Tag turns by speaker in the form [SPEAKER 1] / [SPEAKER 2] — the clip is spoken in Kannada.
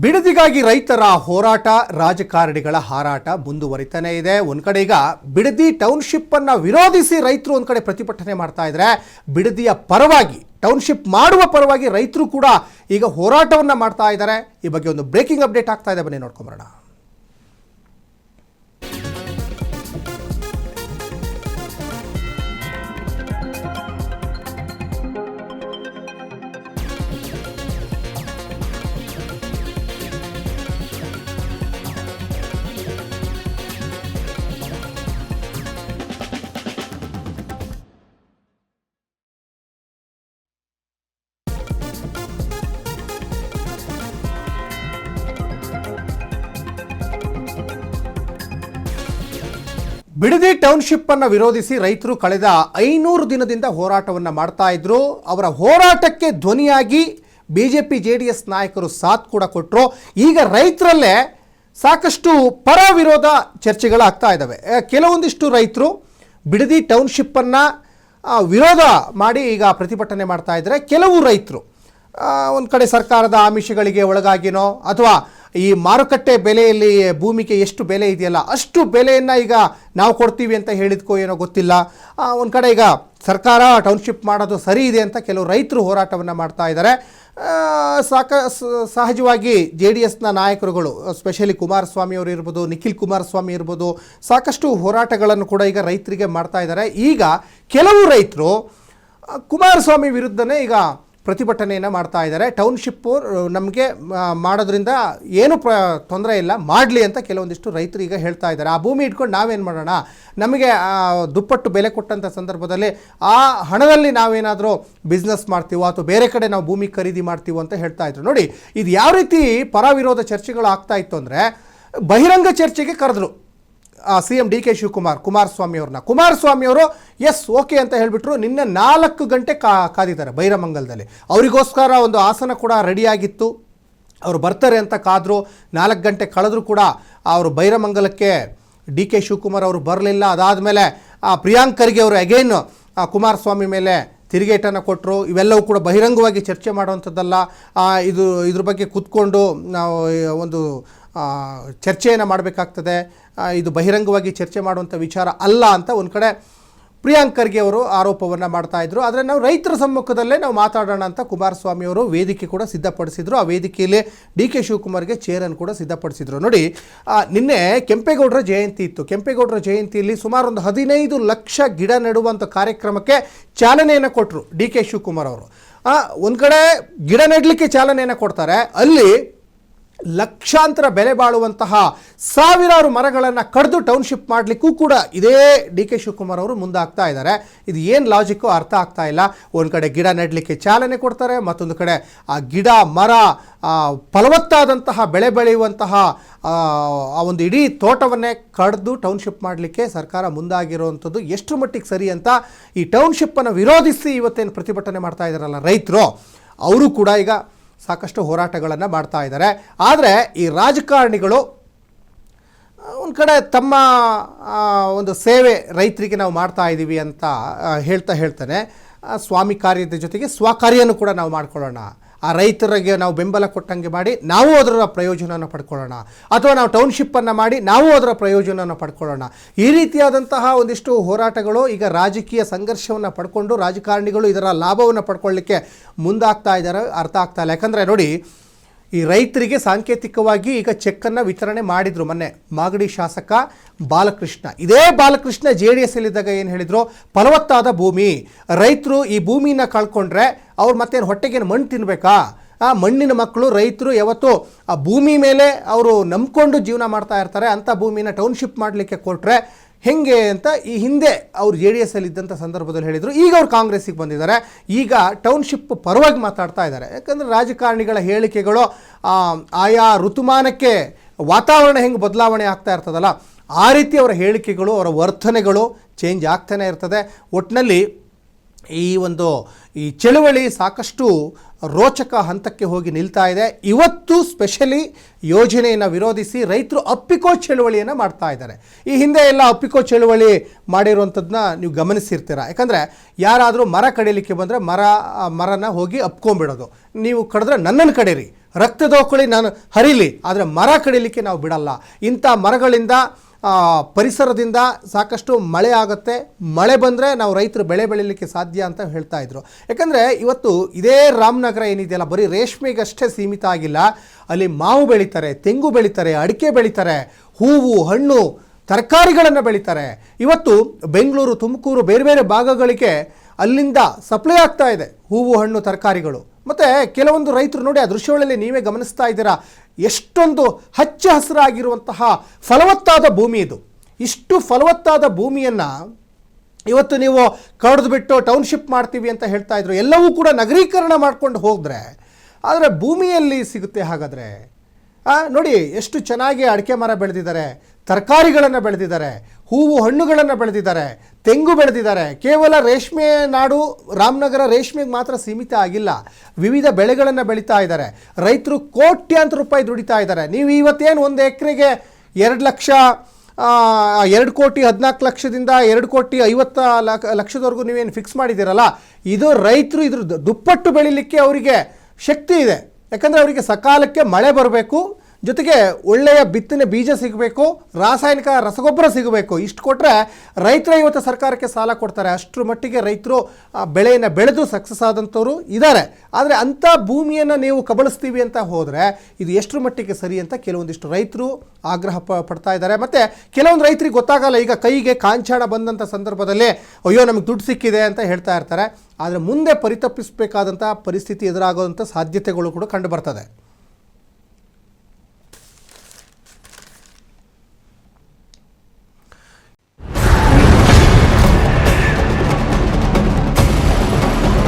[SPEAKER 1] ಬಿಡದಿಗಾಗಿ ರೈತರ ಹೋರಾಟ, ರಾಜಕಾರಣಿಗಳ ಹಾರಾಟ ಮುಂದುವರಿತಾನೆ ಇದೆ. ಒಂದು ಕಡೆ ಈಗ ಬಿಡದಿ ಟೌನ್ಶಿಪ್ ಅನ್ನು ವಿರೋಧಿಸಿ ರೈತರು ಒಂದು ಕಡೆ ಪ್ರತಿಭಟನೆ ಮಾಡ್ತಾ ಇದ್ದಾರೆ. ಬಿಡದಿಯ ಪರವಾಗಿ, ಟೌನ್ಶಿಪ್ ಮಾಡುವ ಪರವಾಗಿ ರೈತರು ಕೂಡ ಈಗ ಹೋರಾಟವನ್ನು ಮಾಡ್ತಾ ಇದ್ದಾರೆ. ಈ ಬಗ್ಗೆ ಒಂದು ಬ್ರೇಕಿಂಗ್ ಅಪ್ಡೇಟ್ ಆಗ್ತಾ ಇದೆ, ಬನ್ನಿ ನೋಡ್ಕೊಂಬರೋಣ. ಬಿಡದಿ ಟೌನ್ಶಿಪ್ ಅನ್ನು ವಿರೋಧಿಸಿ ರೈತರು ಕಳೆದ 500 ದಿನದಿಂದ ಹೋರಾಟವನ್ನು ಮಾಡ್ತಾ ಇದ್ರು. ಅವರ ಹೋರಾಟಕ್ಕೆ ಧ್ವನಿಯಾಗಿ ಬಿಜೆಪಿ ಜೆಡಿಎಸ್ ನಾಯಕರು ಸಾಥ್ ಕೂಡ ಕೊಟ್ಟರು. ಈಗ ರೈತರಲ್ಲೇ ಸಾಕಷ್ಟು ಪರ ವಿರೋಧ ಚರ್ಚೆಗಳಾಗ್ತಾ ಇದ್ದಾವೆ. ಕೆಲವೊಂದಿಷ್ಟು ರೈತರು ಬಿಡದಿ ಟೌನ್ಶಿಪ್ ಅನ್ನು ವಿರೋಧ ಮಾಡಿ ಈಗ ಪ್ರತಿಭಟನೆ ಮಾಡ್ತಾ ಇದ್ದಾರೆ. ಕೆಲವು ರೈತರು ಒಂದು ಕಡೆ ಸರ್ಕಾರದ ಆಮಿಷಗಳಿಗೆ ಒಳಗಾಗಿನೋ ಅಥವಾ ಈ ಮಾರುಕಟ್ಟೆ ಬೆಲೆಯಲ್ಲಿ ಭೂಮಿಗೆ ಎಷ್ಟು ಬೆಲೆ ಇದೆಯಲ್ಲ ಅಷ್ಟು ಬೆಲೆಯನ್ನು ಈಗ ನಾವು ಕೊಡ್ತೀವಿ ಅಂತ ಹೇಳಿದ್ಕೋ ಏನೋ ಗೊತ್ತಿಲ್ಲ. ಒಂದು ಕಡೆ ಈಗ ಸರ್ಕಾರ ಟೌನ್ಶಿಪ್ ಮಾಡೋದು ಸರಿ ಇದೆ ಅಂತ ಕೆಲವು ರೈತರು ಹೋರಾಟವನ್ನು ಮಾಡ್ತಾ ಇದ್ದಾರೆ. ಸಹಜವಾಗಿ ಜೆ ಡಿ ಎಸ್ನ ನಾಯಕರುಗಳು, ಸ್ಪೆಷಲಿ ಕುಮಾರಸ್ವಾಮಿ ಅವರು ಇರ್ಬೋದು, ನಿಖಿಲ್ ಕುಮಾರಸ್ವಾಮಿ ಇರ್ಬೋದು, ಸಾಕಷ್ಟು ಹೋರಾಟಗಳನ್ನು ಕೂಡ ಈಗ ರೈತರಿಗೆ ಮಾಡ್ತಾ ಇದ್ದಾರೆ. ಈಗ ಕೆಲವು ರೈತರು ಕುಮಾರಸ್ವಾಮಿ ವಿರುದ್ಧನೇ ಈಗ ಪ್ರತಿಭಟನೆಯನ್ನು ಮಾಡ್ತಾ ಇದ್ದಾರೆ. ಟೌನ್ಶಿಪ್ಪು ನಮಗೆ ಮಾಡೋದ್ರಿಂದ ಏನು ತೊಂದರೆ ಇಲ್ಲ, ಮಾಡಲಿ ಅಂತ ಕೆಲವೊಂದಿಷ್ಟು ರೈತರು ಈಗ ಹೇಳ್ತಾ ಇದ್ದಾರೆ. ಆ ಭೂಮಿ ಇಟ್ಕೊಂಡು ನಾವೇನು ಮಾಡೋಣ, ನಮಗೆ ದುಪ್ಪಟ್ಟು ಬೆಲೆ ಕೊಟ್ಟಂಥ ಸಂದರ್ಭದಲ್ಲಿ ಆ ಹಣದಲ್ಲಿ ನಾವೇನಾದರೂ ಬಿಸ್ನೆಸ್ ಮಾಡ್ತೀವೋ ಅಥವಾ ಬೇರೆ ಕಡೆ ನಾವು ಭೂಮಿ ಖರೀದಿ ಮಾಡ್ತೀವೋ ಅಂತ ಹೇಳ್ತಾ ಇದ್ರು. ನೋಡಿ, ಇದು ಯಾವ ರೀತಿ ಪರ ವಿರೋಧ ಚರ್ಚೆಗಳು ಆಗ್ತಾ ಇತ್ತು ಅಂದರೆ, ಬಹಿರಂಗ ಚರ್ಚೆಗೆ ಕರೆದ್ರು C M D K Shivakumar ಕುಮಾರಸ್ವಾಮಿಯವರು ಎಸ್ ಓಕೆ ಅಂತ ಹೇಳಿಬಿಟ್ರು. ನಿನ್ನೆ 4 ಗಂಟೆ ಕಾದಿದ್ದಾರೆ ಬೈರಮಂಗಲದಲ್ಲಿ. ಅವರಿಗೋಸ್ಕರ ಒಂದು ಆಸನ ಕೂಡ ರೆಡಿಯಾಗಿತ್ತು, ಅವರು ಬರ್ತಾರೆ ಅಂತ ಕಾದರು. 4 ಗಂಟೆ ಕಳೆದರೂ ಕೂಡ ಅವರು ಬೈರಮಂಗಲಕ್ಕೆ ಡಿ ಕೆ ಶಿವಕುಮಾರ್ ಅವರು ಬರಲಿಲ್ಲ. ಅದಾದಮೇಲೆ ಪ್ರಿಯಾಂಕ್ ಖರ್ಗೆ ಅವರು ಅಗೈನ್ ಕುಮಾರಸ್ವಾಮಿ ಮೇಲೆ ತಿರುಗೇಟನ್ನು ಕೊಟ್ಟರು. ಇವೆಲ್ಲವೂ ಕೂಡ ಬಹಿರಂಗವಾಗಿ ಚರ್ಚೆ ಮಾಡುವಂಥದ್ದಲ್ಲ. ಇದ್ರ ಬಗ್ಗೆ ಕೂತ್ಕೊಂಡು ನಾವು ಒಂದು ಚರ್ಚೆಯನ್ನು ಮಾಡಬೇಕಾಗ್ತದೆ. ಇದು ಬಹಿರಂಗವಾಗಿ ಚರ್ಚೆ ಮಾಡುವಂಥ ವಿಚಾರ ಅಲ್ಲ ಅಂತ ಒಂದು ಕಡೆ ಪ್ರಿಯಾಂಕ್ ಖರ್ಗೆ ಅವರು ಆರೋಪವನ್ನು ಮಾಡ್ತಾಯಿದ್ರು. ಆದರೆ ನಾವು ರೈತರ ಸಮ್ಮುಖದಲ್ಲೇ ನಾವು ಮಾತಾಡೋಣ ಅಂತ ಕುಮಾರಸ್ವಾಮಿ ಅವರು ವೇದಿಕೆ ಕೂಡ ಸಿದ್ಧಪಡಿಸಿದರು. ಆ ವೇದಿಕೆಯಲ್ಲಿ ಡಿ ಕೆ ಶಿವಕುಮಾರ್ಗೆ ಚೇರನ್ನು ಕೂಡ ಸಿದ್ಧಪಡಿಸಿದರು. ನೋಡಿ, ನಿನ್ನೆ ಕೆಂಪೇಗೌಡರ ಜಯಂತಿ ಇತ್ತು. ಕೆಂಪೇಗೌಡರ ಜಯಂತಿಯಲ್ಲಿ ಸುಮಾರು ಒಂದು 15 ಲಕ್ಷ ಗಿಡ ನೆಡುವಂಥ ಕಾರ್ಯಕ್ರಮಕ್ಕೆ ಚಾಲನೆಯನ್ನು ಕೊಟ್ಟರು ಡಿ ಕೆ ಶಿವಕುಮಾರ್ ಅವರು. ಒಂದು ಕಡೆ ಗಿಡ ನೆಡಲಿಕ್ಕೆ ಚಾಲನೆಯನ್ನು ಕೊಡ್ತಾರೆ, ಅಲ್ಲಿ ಲಕ್ಷಾಂತರ ಬೆಲೆ ಬಾಳುವಂತಹ ಸಾವಿರಾರು ಮರಗಳನ್ನು ಕಡಿದು ಟೌನ್ಶಿಪ್ ಮಾಡಲಿಕ್ಕೂ ಕೂಡ ಇದೇ ಡಿ ಕೆ ಶಿವಕುಮಾರ್ ಅವರು ಮುಂದಾಗ್ತಾ ಇದ್ದಾರೆ. ಇದು ಏನು ಲಾಜಿಕ್ಕೋ ಅರ್ಥ ಆಗ್ತಾ ಇಲ್ಲ. ಒಂದು ಕಡೆ ಗಿಡ ನೆಡಲಿಕ್ಕೆ ಚಾಲನೆ ಕೊಡ್ತಾರೆ, ಮತ್ತೊಂದು ಕಡೆ ಆ ಗಿಡ ಮರ ಫಲವತ್ತಾದಂತಹ ಬೆಳೆ ಬೆಳೆಯುವಂತಹ ಆ ಒಂದು ಇಡೀ ತೋಟವನ್ನೇ ಕಡಿದು ಟೌನ್ಶಿಪ್ ಮಾಡಲಿಕ್ಕೆ ಸರ್ಕಾರ ಮುಂದಾಗಿರುವಂಥದ್ದು ಎಷ್ಟು ಮಟ್ಟಿಗೆ ಸರಿ ಅಂತ ಈ ಟೌನ್ಶಿಪ್ಪನ್ನು ವಿರೋಧಿಸಿ ಇವತ್ತೇನು ಪ್ರತಿಭಟನೆ ಮಾಡ್ತಾ ಇದ್ದಾರಲ್ಲ ರೈತರು, ಅವರು ಕೂಡ ಈಗ ಸಾಕಷ್ಟು ಹೋರಾಟಗಳನ್ನು ಮಾಡ್ತಾ ಇದ್ದಾರೆ. ಆದರೆ ಈ ರಾಜಕಾರಣಿಗಳು ಒಂದು ಕಡೆ ತಮ್ಮ ಒಂದು ಸೇವೆ ರೈತರಿಗೆ ನಾವು ಮಾಡ್ತಾ ಇದ್ದೀವಿ ಅಂತ ಹೇಳ್ತಾನೆ ಸ್ವಾಮಿ ಕಾರ್ಯದ ಜೊತೆಗೆ ಸ್ವಕಾರ್ಯನೂ ಕೂಡ ನಾವು ಮಾಡ್ಕೊಳ್ಳೋಣ, ಆ ರೈತರಿಗೆ ನಾವು ಬೆಂಬಲ ಕೊಟ್ಟಂಗೆ ಮಾಡಿ ನಾವು ಅದರ ಪ್ರಯೋಜನವನ್ನು ಪಡ್ಕೊಳ್ಳೋಣ, ಅಥವಾ ನಾವು ಟೌನ್ಶಿಪ್ಪನ್ನು ಮಾಡಿ ನಾವು ಅದರ ಪ್ರಯೋಜನವನ್ನು ಪಡ್ಕೊಳ್ಳೋಣ. ಈ ರೀತಿಯಾದಂತಹ ಒಂದಿಷ್ಟು ಹೋರಾಟಗಳು ಈಗ ರಾಜಕೀಯ ಸಂಘರ್ಷವನ್ನು ಪಡ್ಕೊಂಡು ರಾಜಕಾರಣಿಗಳು ಇದರ ಲಾಭವನ್ನು ಪಡ್ಕೊಳ್ಳಿಕ್ಕೆ ಮುಂದಾಗ್ತಾ ಇದ್ದಾರೆ. ಅರ್ಥ ಆಗ್ತಾ ಇಲ್ಲ. ಯಾಕಂದರೆ ನೋಡಿ, ಈ ರೈತರಿಗೆ ಸಾಂಕೇತಿಕವಾಗಿ ಈಗ ಚೆಕ್ಕನ್ನು ವಿತರಣೆ ಮಾಡಿದರು ಮೊನ್ನೆ ಮಾಗಡಿ ಶಾಸಕ ಬಾಲಕೃಷ್ಣ. ಇದೇ ಬಾಲಕೃಷ್ಣ ಜೆ ಡಿ ಎಸ್ ಅಲ್ಲಿದ್ದಾಗ ಏನು ಹೇಳಿದರು, ಫಲವತ್ತಾದ ಭೂಮಿ, ರೈತರು ಈ ಭೂಮಿನ ಕಳ್ಕೊಂಡ್ರೆ ಅವ್ರು ಮತ್ತೇನು ಹೊಟ್ಟೆಗೇನು ಮಣ್ಣು ತಿನ್ನಬೇಕಾ? ಮಣ್ಣಿನ ಮಕ್ಕಳು ರೈತರು ಯಾವತ್ತು ಆ ಭೂಮಿ ಮೇಲೆ ಅವರು ನಂಬ್ಕೊಂಡು ಜೀವನ ಮಾಡ್ತಾ ಇರ್ತಾರೆ. ಅಂಥ ಭೂಮಿನ ಟೌನ್ಶಿಪ್ ಮಾಡಲಿಕ್ಕೆ ಕೊಟ್ಟರೆ ಹೆಂಗೆ ಅಂತ ಈ ಹಿಂದೆ ಅವರು ಜೆ ಡಿ ಎಸ್ ಅಲ್ಲಿ ಇದ್ದಂಥ ಸಂದರ್ಭದಲ್ಲಿ ಹೇಳಿದರು. ಈಗ ಅವ್ರು ಕಾಂಗ್ರೆಸ್ಸಿಗೆ ಬಂದಿದ್ದಾರೆ. ಈಗ ಟೌನ್ಶಿಪ್ ಪರವಾಗಿ ಮಾತಾಡ್ತಾ ಇದ್ದಾರೆ. ಯಾಕಂದರೆ ರಾಜಕಾರಣಿಗಳ ಹೇಳಿಕೆಗಳು ಆಯಾ ಋತುಮಾನಕ್ಕೆ ವಾತಾವರಣ ಹೆಂಗೆ ಬದಲಾವಣೆ ಆಗ್ತಾ ಇರ್ತದಲ್ಲ, ಆ ರೀತಿ ಅವರ ಹೇಳಿಕೆಗಳು, ಅವರ ವರ್ತನೆಗಳು ಚೇಂಜ್ ಆಗ್ತಾನೆ ಇರ್ತದೆ. ಒಟ್ಟಿನಲ್ಲಿ ಈ ಚಳುವಳಿ ಸಾಕಷ್ಟು ರೋಚಕ ಹಂತಕ್ಕೆ ಹೋಗಿ ನಿಲ್ತಾ ಇದೆ. ಇವತ್ತು ಸ್ಪೆಷಲಿ ಯೋಜನೆಯನ್ನು ವಿರೋಧಿಸಿ ರೈತರು ಅಪ್ಪಿಕೋ ಚಳುವಳಿಯನ್ನು ಮಾಡ್ತಾ ಇದ್ದಾರೆ. ಈ ಹಿಂದೆ ಎಲ್ಲ ಅಪ್ಪಿಕೋ ಚಳುವಳಿ ಮಾಡಿರುವಂಥದ್ದನ್ನ ನೀವು ಗಮನಿಸಿರ್ತೀರ. ಯಾಕಂದರೆ ಯಾರಾದರೂ ಮರ ಕಡಿಲಿಕ್ಕೆ ಬಂದರೆ ಮರನ ಹೋಗಿ ಅಪ್ಕೊಂಬಿಡೋದು, ನೀವು ಕಡಿದ್ರೆ ನನ್ನನ್ನು ಕಡೀರಿ ರಕ್ತದೋಕಳಿ ನಾನು ಹರಿಲಿ, ಆದರೆ ಮರ ಕಡಿಲಿಕ್ಕೆ ನಾವು ಬಿಡಲ್ಲ. ಇಂಥ ಮರಗಳಿಂದ ಪರಿಸರದಿಂದ ಸಾಕಷ್ಟು ಮಳೆ ಆಗುತ್ತೆ. ಮಳೆ ಬಂದರೆ ನಾವು ರೈತರು ಬೆಳೆ ಬೆಳೀಲಿಕ್ಕೆ ಸಾಧ್ಯ ಅಂತ ಹೇಳ್ತಾ ಇದ್ರು. ಯಾಕಂದರೆ ಇವತ್ತು ಇದೇ ರಾಮನಗರ ಏನಿದೆಯಲ್ಲ, ಬರೀ ರೇಷ್ಮೆಗಷ್ಟೇ ಸೀಮಿತ ಆಗಿಲ್ಲ. ಅಲ್ಲಿ ಮಾವು ಬೆಳೀತಾರೆ, ತೆಂಗು ಬೆಳೀತಾರೆ, ಅಡಿಕೆ ಬೆಳೀತಾರೆ, ಹೂವು ಹಣ್ಣು ತರಕಾರಿಗಳನ್ನು ಬೆಳೀತಾರೆ. ಇವತ್ತು ಬೆಂಗಳೂರು, ತುಮಕೂರು, ಬೇರೆ ಬೇರೆ ಭಾಗಗಳಿಗೆ ಅಲ್ಲಿಂದ ಸಪ್ಲೈ ಆಗ್ತಾ ಇದೆ ಹೂವು ಹಣ್ಣು ತರಕಾರಿಗಳು. ಮತ್ತು ಕೆಲವೊಂದು ರೈತರು ನೋಡಿ, ಆ ದೃಶ್ಯಗಳಲ್ಲಿ ನೀವೇ ಗಮನಿಸ್ತಾ ಇದ್ದೀರಾ, ಎಷ್ಟೊಂದು ಹಚ್ಚ ಹಸಿರಾಗಿರುವಂತಹ ಫಲವತ್ತಾದ ಭೂಮಿ ಇದು. ಇಷ್ಟು ಫಲವತ್ತಾದ ಭೂಮಿಯನ್ನು ಇವತ್ತು ನೀವು ಕಡಿದು ಬಿಟ್ಟು ಟೌನ್ಶಿಪ್ ಮಾಡ್ತೀವಿ ಅಂತ ಹೇಳ್ತಾ ಇದ್ರು. ಎಲ್ಲವೂ ಕೂಡ ನಗರೀಕರಣ ಮಾಡ್ಕೊಂಡು ಹೋದರೆ ಆದರೆ ಭೂಮಿಯಲ್ಲಿ ಸಿಗುತ್ತೆ. ಹಾಗಾದರೆ ನೋಡಿ ಎಷ್ಟು ಚೆನ್ನಾಗಿ ಅಡಿಕೆ ಮರ ಬೆಳೆದಿದ್ದಾರೆ, ತರಕಾರಿಗಳನ್ನು ಬೆಳೆದಿದ್ದಾರೆ, ಹೂವು ಹಣ್ಣುಗಳನ್ನು ಬೆಳೆದಿದ್ದಾರೆ, ತೆಂಗು ಬೆಳೆದಿದ್ದಾರೆ. ಕೇವಲ ರೇಷ್ಮೆ ನಾಡು ರಾಮನಗರ ರೇಷ್ಮೆಗೆ ಮಾತ್ರ ಸೀಮಿತ ಆಗಿಲ್ಲ, ವಿವಿಧ ಬೆಳೆಗಳನ್ನು ಬೆಳೀತಾ ಇದ್ದಾರೆ. ರೈತರು ಕೋಟ್ಯಾಂತರ ರೂಪಾಯಿ ದುಡಿತಾ ಇದ್ದಾರೆ. ನೀವು ಇವತ್ತೇನು ಒಂದು ಎಕರೆಗೆ 2 ಲಕ್ಷ 2 ಕೋಟಿ 14 ಲಕ್ಷದಿಂದ 2 ಕೋಟಿ 50 ಲಕ್ಷದವರೆಗೂ ನೀವೇನು ಫಿಕ್ಸ್ ಮಾಡಿದ್ದೀರಲ್ಲ, ಇದು ರೈತರು ಇದ್ರ ದುಪ್ಪಟ್ಟು ಬೆಳೀಲಿಕ್ಕೆ ಅವರಿಗೆ ಶಕ್ತಿ ಇದೆ. ಯಾಕಂದರೆ ಅವರಿಗೆ ಸಕಾಲಕ್ಕೆ ಮಳೆ ಬರಬೇಕು, ಜೊತೆಗೆ ಒಳ್ಳೆಯ ಬಿತ್ತನೆ ಬೀಜ ಸಿಗಬೇಕು, ರಾಸಾಯನಿಕ ರಸಗೊಬ್ಬರ ಸಿಗಬೇಕು. ಇಷ್ಟು ಕೊಟ್ಟರೆ ರೈತರೇ ಇವತ್ತು ಸರ್ಕಾರಕ್ಕೆ ಸಾಲ ಕೊಡ್ತಾರೆ. ಅಷ್ಟರ ಮಟ್ಟಿಗೆ ರೈತರು ಬೆಳೆಯನ್ನು ಬೆಳೆದು ಸಕ್ಸಸ್ ಆದಂಥವ್ರು ಇದ್ದಾರೆ. ಆದರೆ ಅಂಥ ಭೂಮಿಯನ್ನು ನೀವು ಕಬಳಿಸ್ತೀವಿ ಅಂತ ಹೋದರೆ ಇದು ಎಷ್ಟರ ಮಟ್ಟಿಗೆ ಸರಿ ಅಂತ ಕೆಲವೊಂದಿಷ್ಟು ರೈತರು ಆಗ್ರಹ ಪಡ್ತಾ ಇದ್ದಾರೆ. ಮತ್ತು ಕೆಲವೊಂದು ರೈತರಿಗೆ ಗೊತ್ತಾಗಲ್ಲ. ಈಗ ಕೈಗೆ ಕಾಂಚಾಣ ಬಂದಂಥ ಸಂದರ್ಭದಲ್ಲಿ ಅಯ್ಯೋ ನಮಗೆ ದುಡ್ಡು ಸಿಕ್ಕಿದೆ ಅಂತ ಹೇಳ್ತಾ ಇರ್ತಾರೆ. ಆದರೆ ಮುಂದೆ ಪರಿತಪ್ಪಿಸಬೇಕಾದಂಥ ಪರಿಸ್ಥಿತಿ ಎದುರಾಗುವಂಥ ಸಾಧ್ಯತೆಗಳು ಕೂಡ ಕಂಡು ಬರ್ತದೆ.